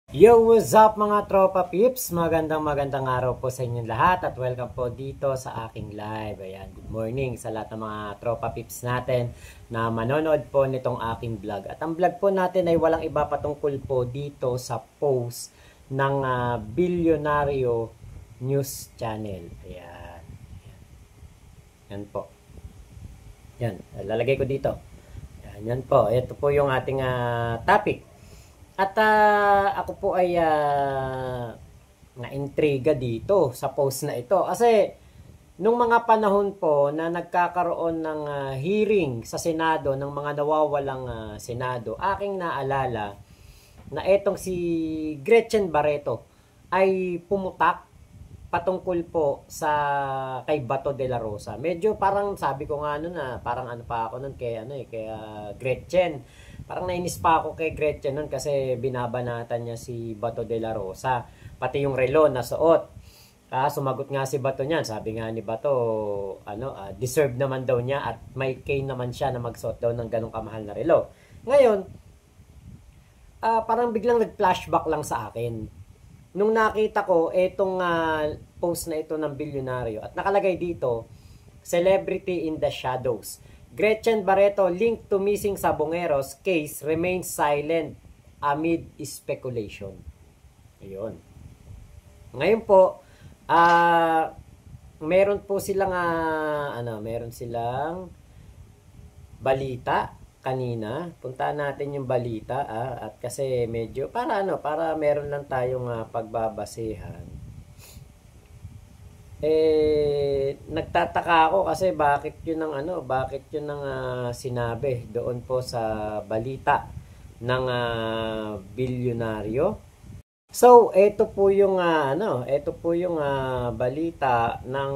Yo, what's up mga tropa pips? Magandang araw po sa inyong lahat at welcome po dito sa aking live. Ayan, good morning sa lahat ng mga tropa pips natin na manonood po nitong aking vlog. At ang vlog po natin ay walang iba patungkol po dito sa post ng Bilyonaryo News Channel. Ayan. Yan po. Yan, lalagay ko dito. Yan po, ito po yung ating topic. At ako po ay na-intriga dito sa post na ito. Kasi nung mga panahon po na nagkakaroon ng hearing sa Senado ng mga nawawalang Senado, aking naalala na etong si Gretchen Barreto ay pumutak patungkol po sa kay Bato de la Rosa. Medyo parang sabi ko nga noon parang ano pa ako noon kay Gretchen. Parang nainis pa ako kay Gretchen noon kasi binabanatan niya si Bato de la Rosa. Pati yung relo na suot. Sumagot nga si Bato niyan. Sabi nga ni Bato, deserve naman daw niya at may kay naman siya na magsuot daw ng ganong kamahal na relo. Ngayon, parang biglang nag-flashback lang sa akin. Nung nakita ko etong post na ito ng Bilyonaryo at nakalagay dito, Celebrity in the Shadows. Gretchen Barreto linked to missing Sabongeros case remains silent amid speculation. Ayun. Ngayon po, meron po silang meron silang balita kanina. Puntahan natin yung balita at kasi medyo para meron lang tayong pagbabasehan. Nagtataka ako kasi bakit yun ang sinabi doon po sa balita ng Bilyonaryo. So, ito po yung balita ng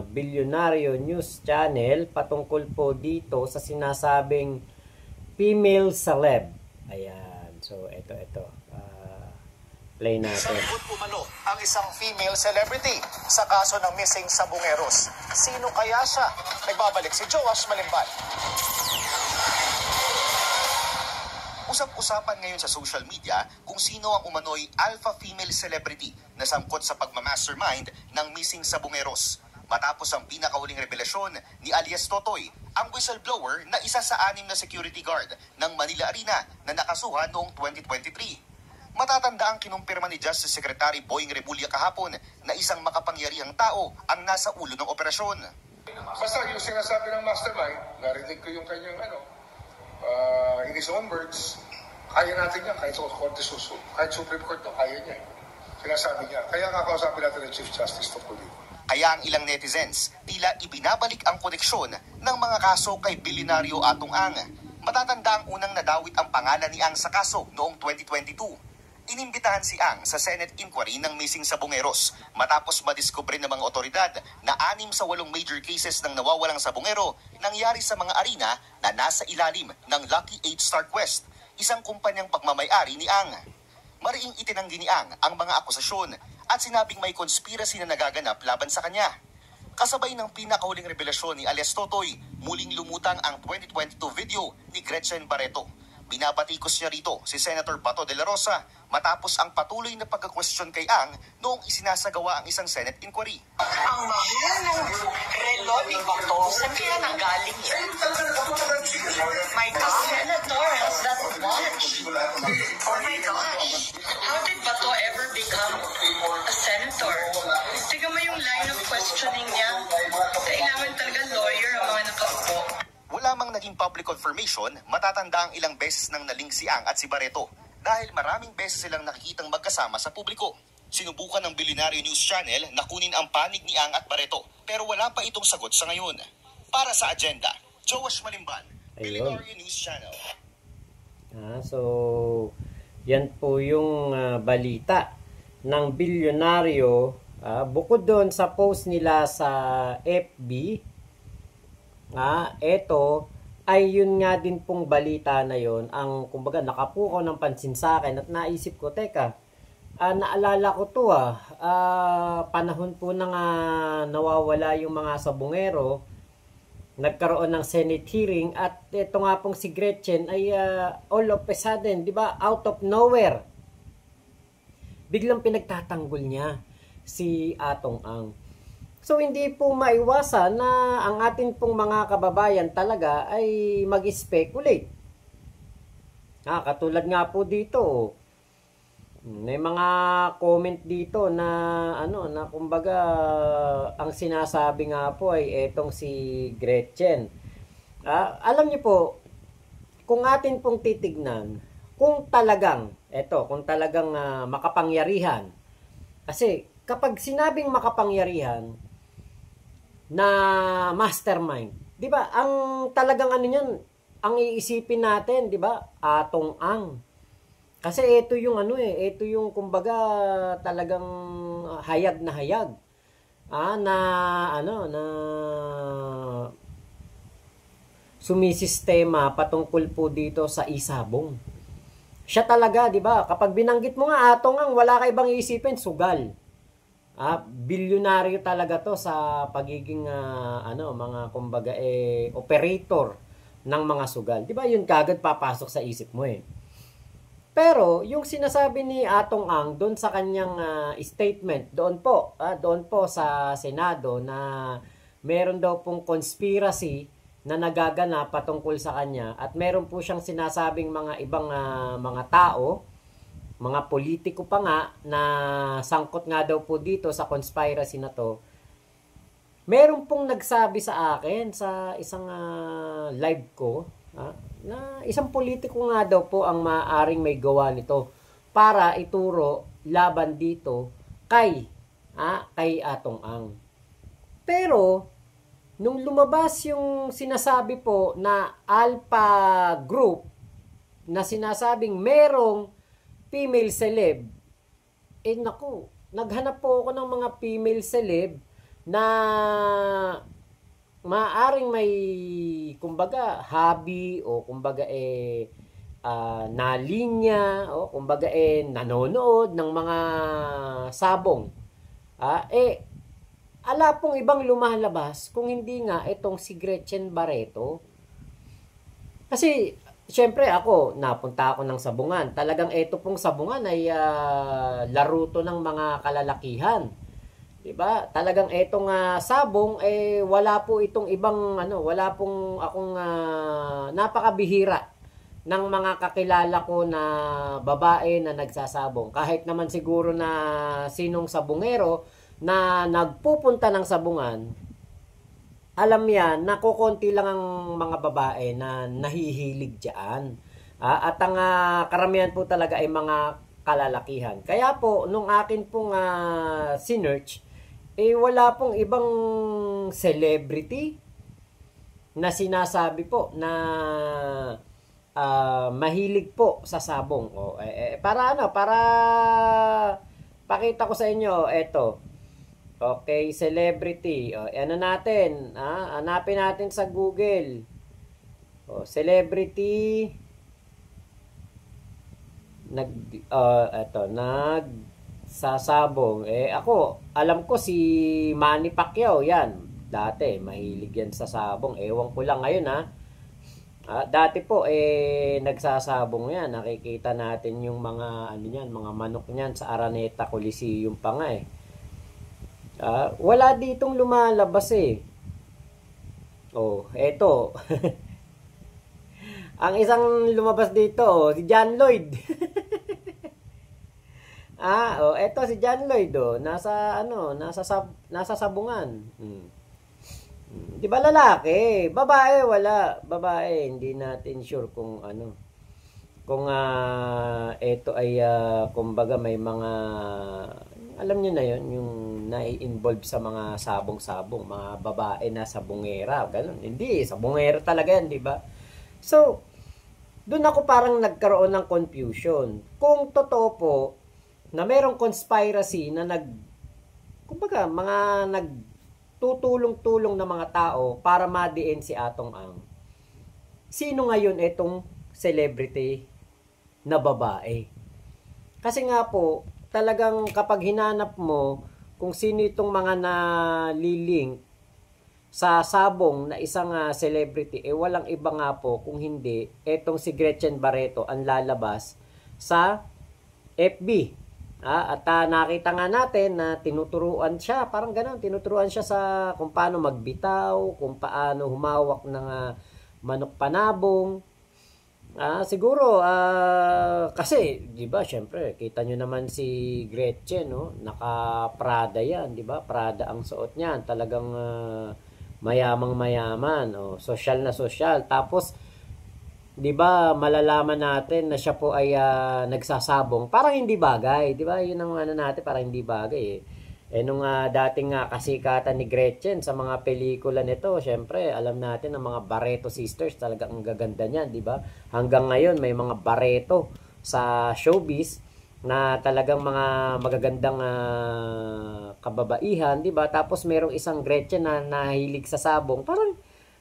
Bilyonaryo News Channel patungkol po dito sa sinasabing female celeb. Ayan. So, ito. Play natin. Sangkot umano ang isang female celebrity sa kaso ng missing Sabongeros. Sino kaya siya? Nagbabalik si Joash Malimbal. Usap-usapan ngayon sa social media kung sino ang umano'y alpha female celebrity na sangkot sa pagmamastermind ng missing Sabongeros. Matapos ang pinakahuling revelasyon ni alias Totoy, ang whistleblower na isa sa 6 na security guard ng Manila Arena na nakasuhan noong 2023. Matatanda ang kinumpirma ni Justice Secretary Boying Remulla kahapon na isang makapangyarihang tao ang nasa ulo ng operasyon. Basta yung sinasabi ng mastermind, narinig ko yung kanyang in his own words, kaya natin yan kahit sa Korte Susun, kahit Supreme Court kaya niya. Sinasabi niya, kaya nga kausapin natin ng Chief Justice Topolino. Kaya ang ilang netizens, tila ibinabalik ang koneksyon ng mga kaso kay Bilyonaryo Atong Ang. Matatanda ang unang nadawit ang pangalan ni Ang sa kaso noong 2022. Inimbitahan si Ang sa Senate inquiry ng missing Sabongeros matapos madiskubre ng mga otoridad na 6 sa 8 major cases ng nawawalang Sabongero nangyari sa mga arena na nasa ilalim ng Lucky 8 Star Quest, isang kumpanyang pagmamay-ari ni Ang. Mariing itinanggi ni Ang mga akusasyon at sinabing may conspiracy na nagaganap laban sa kanya. Kasabay ng pinakahuling revelasyon ni alias Totoy, muling lumutang ang 2022 video ni Gretchen Barreto. Binabatikos niya rito si Senator Bato de la Rosa matapos ang patuloy na pagka-question kay Ang noong isinasagawa ang isang Senate inquiry. Ang mahal ng relo ni Bato, saan kaya nanggaling yan? My God, Senator has that watch. Oh my gosh. How did Bato ever become a senator? Tignan mo yung line of questioning niya. Kailangan talaga lawyer ang mga nakaupo. Wala mang naging public confirmation, matatanda ang ilang beses nang naling si Ang at si Barreto dahil maraming beses silang nakikitang magkasama sa publiko. Sinubukan ng Bilyonaryo News Channel na kunin ang panig ni Ang at Barreto pero wala pa itong sagot sa ngayon. Para sa agenda, Joash Malimbal, Bilyonaryo News Channel. So, yan po yung balita ng Bilyonaryo. Bukod doon sa post nila sa FB, ito ay yun nga din pong balita na yon ang kumbaga nakapukaw ng pansin sa akin at naisip ko, teka, naalala ko to panahon po nang nawawala yung mga Sabongero, nagkaroon ng Senate hearing at ito nga pong si Gretchen ay all of a sudden, di ba, out of nowhere, biglang pinagtatanggol niya si Atong Ang. So hindi po maiwasan na ang atin pong mga kababayan talaga ay mag-speculate. Katulad nga po dito, may mga comment dito na na kumbaga ang sinasabi nga po ay etong si Gretchen. Alam niyo po, kung atin pong titignan, kung talagang makapangyarihan. Kasi kapag sinabing makapangyarihan na mastermind, 'di ba? Ang talagang niyan, ang iisipin natin, 'di ba? Atong Ang. Kasi ito yung ito yung kumbaga talagang hayag na hayag. Na sumisistema patungkol po dito sa isabong. Siya talaga, 'di ba? Kapag binanggit mo nga Atong Ang, wala ka ibang iisipin, sugal. Bilyonaryo talaga 'to sa pagiging mga kumbaga operator ng mga sugal. 'Di ba? Yun kagad papasok sa isip mo eh. Pero yung sinasabi ni Atong Ang doon sa kanyang statement doon po sa Senado na meron daw pong conspiracy na nagaganap patungkol sa kanya at meron po siyang sinasabing mga ibang mga tao, mga politiko pa nga na sangkot nga daw po dito sa conspiracy na to. Meron pong nagsabi sa akin sa isang live ko na isang politiko nga daw po ang maaaring may gawa nito para ituro laban dito kay Atong Ang. Pero nung lumabas yung sinasabi po na Alpha Group na sinasabing merong female celeb, naku, naghanap po ako ng mga female celeb na maaring may kumbaga hobby o kumbaga nalinya o kumbaga nanonood ng mga sabong. Ala pong ibang lumalabas kung hindi nga itong si Gretchen Barreto. Kasi syempre ako, napunta ako ng sabungan. Talagang ito pong sabungan ay laro to ng mga kalalakihan. Diba? Talagang etong sabong wala po itong ibang wala pong akong napakabihira ng mga kakilala ko na babae na nagsasabong. Kahit naman siguro na sinong sabungero na nagpupunta ng sabungan, alam yan na kukonti lang ang mga babae na nahihilig diyan. At ang karamihan po talaga ay mga kalalakihan. Kaya po nung akin pong sinearch, wala pong ibang celebrity na sinasabi po na mahilig po sa sabong. Para pakita ko sa inyo, eto. Okay, celebrity. Natin, hanapin natin sa Google. Celebrity. Sasabong. Ako, alam ko si Manny Pacquiao, yan. Dati, mahilig yan sa sabong. Ewan ko lang ngayon, dati po, nagsasabong yan. Nakikita natin yung mga, mga manok niyan sa Araneta Coliseum pa nga wala ditong lumalabas eto. Ang isang lumabas dito, si John Lloyd. Eto si John Lloyd, nasa sabungan. Di ba lalaki? Babae, wala. Babae, hindi natin sure kung kung ito ay kumbaga may mga alam niyo na yon, yung nai-involve sa mga sabong-sabong, mga babae na sabongera, ganun. Hindi, sabongera talaga yan, di ba? So, doon ako parang nagkaroon ng confusion. Kung totoo po na merong conspiracy na kumbaga, mga nagtutulong-tulong na mga tao para madiin si Atong Ang. Sino ngayon itong celebrity na babae? Kasi nga po, talagang kapag hinanap mo kung sino itong mga nalilink sa sabong na isang celebrity, walang iba nga po kung hindi etong si Gretchen Barreto ang lalabas sa FB. At nakita nga natin na tinuturuan siya, parang gano'n, tinuturuan siya sa kung paano magbitaw, kung paano humawak ng manok panabong. Siguro, kasi, di ba, syempre, kita nyo naman si Gretchen, no? Naka-Prada yan, di ba? Prada ang suot niyan, talagang mayamang mayaman, social na social. Tapos, di ba, malalaman natin na siya po ay nagsasabong. Parang hindi bagay, di ba? Yun ang ano natin, parang hindi bagay eh. Nung dating kasikatan ni Gretchen sa mga pelikula nito, syempre, alam natin ang mga Barreto sisters, talagang ang gaganda niyan, di ba? Hanggang ngayon, may mga Barreto sa showbiz na talagang mga magagandang kababaihan, di ba? Tapos merong isang Gretchen na nahilig sa sabong.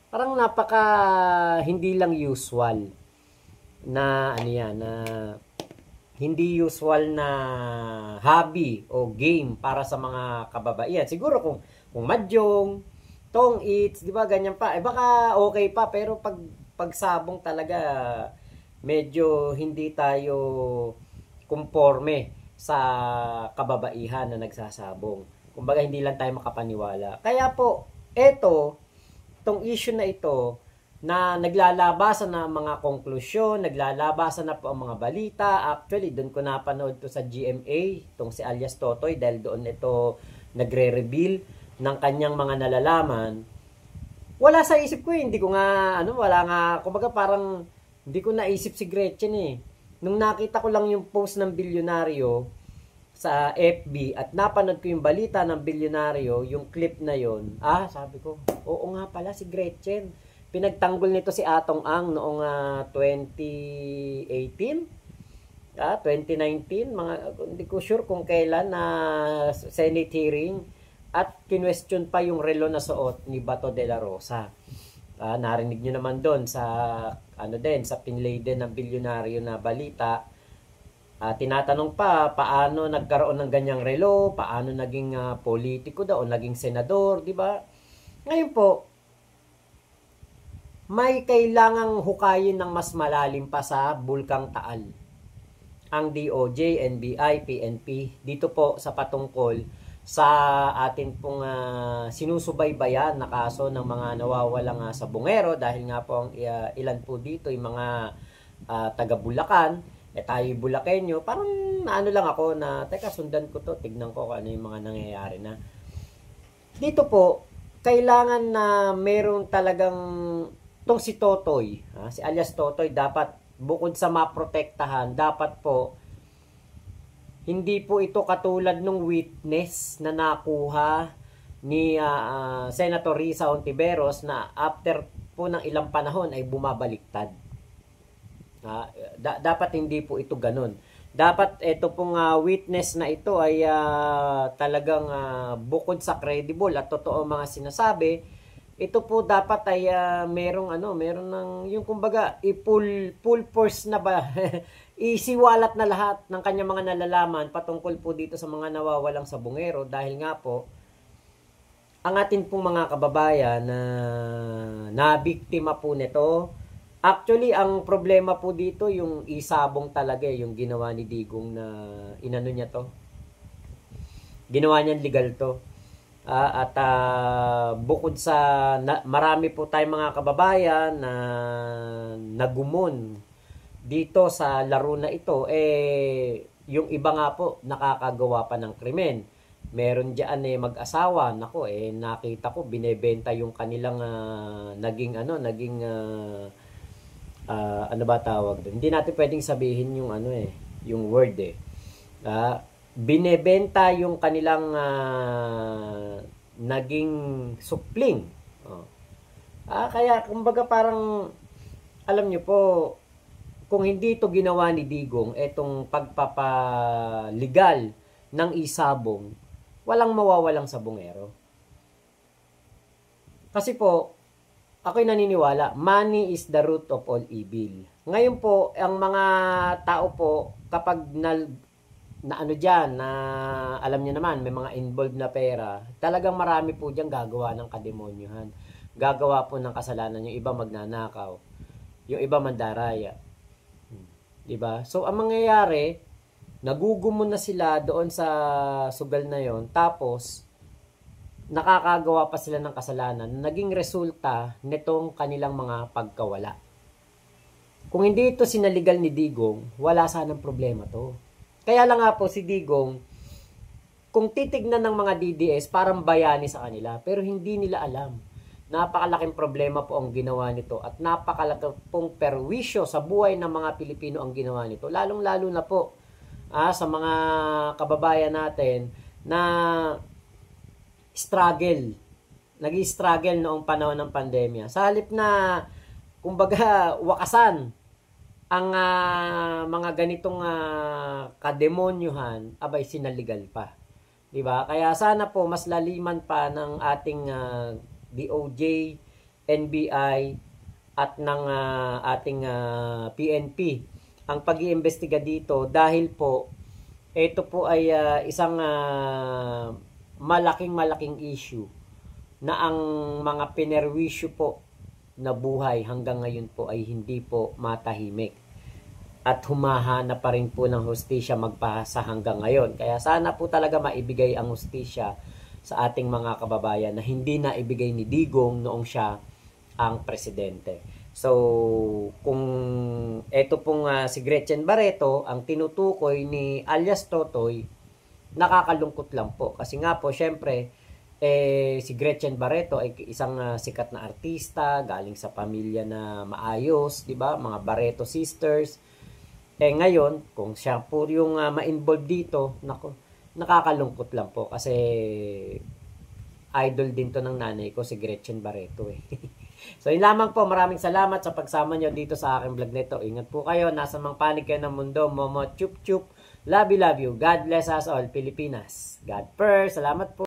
Parang napaka hindi lang usual na ano yan, na hindi usual na hobby o game para sa mga kababaihan. Siguro kung mahjong, tong eats, di ba, ganyan pa. Baka okay pa, pero pag sabong talaga, medyo hindi tayo konforme sa kababaihan na nagsasabong. Kumbaga, hindi lang tayo makapaniwala. Kaya po, itong issue na ito, na naglalabasan na mga konklusyon, naglalabasan na po ang mga balita. Actually, doon ko napanood to sa GMA, itong si alias Totoy, dahil doon ito nagre-reveal ng kanyang mga nalalaman. Wala sa isip ko hindi ko nga, wala nga, kumbaga parang, hindi ko naisip si Gretchen eh. Nung nakita ko lang yung post ng bilyonaryo sa FB at napanood ko yung balita ng bilyonaryo, yung clip na yon, sabi ko, oo nga pala si Gretchen. Pinagtanggol nito si Atong Ang noong 2018, 2019, hindi ko sure kung kailan na Senate hearing, at kinwestiyon pa yung relo na suot ni Bato de la Rosa. Narinig nyo naman doon sa sa pinlay din ng bilyonaryo na balita. Tinatanong pa paano nagkaroon ng ganyang relo, paano naging politiko daw o naging senador, di ba? Ngayon po, may kailangang hukayin ng mas malalim pa sa Bulkang Taal. Ang DOJ, NBI, PNP, dito po sa patungkol sa atin pong sinusubaybayan na kaso ng mga nawawalang sabongero, dahil nga po ang ilan po dito yung mga taga Bulacan, tayo Bulakenyo, parang lang ako na, teka, sundan ko to, tignan ko kung ano yung mga nangyayari na. Dito po, kailangan na meron talagang itong si Totoy, si alias Totoy, dapat bukod sa maprotektahan, dapat po hindi po ito katulad ng witness na nakuha ni Senator Risa Hontiveros na after po ng ilang panahon ay bumabaliktad. Dapat hindi po ito ganun. Dapat ito pong witness na ito ay talagang bukod sa credible at totoo mga sinasabi, ito po dapat ay meron ng yung kumbaga full force na ba isiwalat na lahat ng kanyang mga nalalaman patungkol po dito sa mga nawawalang sabongero, dahil nga po ang atin pong mga kababayan na biktima po nito. Actually, ang problema po dito yung isabong talaga, yung ginawa ni Digong na inano niya to. Ginawa niyan legal to. At bukod sa marami po tayong mga kababayan na nagumon dito sa laro na ito, yung iba nga po nakakagawa pa ng krimen. Meron diyan mag-asawa, nako nakita ko binebenta yung kanilang naging ano ba tawag doon? Hindi natin pwedeng sabihin yung yung word binebenta yung kanilang naging supling. Kaya kumbaga parang alam nyo po, kung hindi ito ginawa ni Digong, etong pagpapaligal ng isabong, walang mawawalang sabongero. Kasi po, ako'y naniniwala, money is the root of all evil. Ngayon po, ang mga tao po, kapag alam niyo naman, may mga involved na pera, talagang marami po diyan gagawa ng kademonyuhan. Gagawa po ng kasalanan, yung iba magnanakaw, yung iba mandaraya. Diba? So, ang mangyayari, Nagugumo na sila doon sa sugal na yon, tapos nakakagawa pa sila ng kasalanan na naging resulta nitong kanilang mga pagkawala. Kung hindi ito sinaligal ni Digong, wala sanang problema to. Kaya lang nga po si Digong, kung titignan ng mga DDS, parang bayani sa kanila, pero hindi nila alam. Napakalaking problema po ang ginawa nito at napakalaking pong perwisyo sa buhay ng mga Pilipino ang ginawa nito. Lalong-lalo na po sa mga kababayan natin na struggle. Nag-struggle noong panahon ng pandemya. Sa halip na, kumbaga, wakasan ang mga ganitong kademonyuhan, abay sinaligal pa. Diba? Kaya sana po mas laliman pa ng ating DOJ, NBI at ng ating PNP ang pag-iimbestiga dito dahil po ito po ay isang malaking issue na ang mga pinerwisyo po na buhay hanggang ngayon po ay hindi po matahimik at humahana pa rin po ng hustisya magpasa hanggang ngayon. Kaya sana po talaga maibigay ang hustisya sa ating mga kababayan na hindi na ibigay ni Digong noong siya ang presidente. So, kung ito pong si Gretchen Barreto, ang tinutukoy ni alias Totoy, nakakalungkot lang po. Kasi nga po, syempre, si Gretchen Barreto ay isang sikat na artista, galing sa pamilya na maayos, di ba? Mga Barreto sisters. Ngayon, kung siya po yung ma-involve dito, nako, nakakalungkot lang po kasi idol din to ng nanay ko, si Gretchen Barreto. So, yun lamang po. Maraming salamat sa pagsama nyo dito sa aking vlog nito. Ingat po kayo. Nasa mang panig kayo ng mundo. Momo chup chup. Love you, love you. God bless us all, Pilipinas. God first. Salamat po.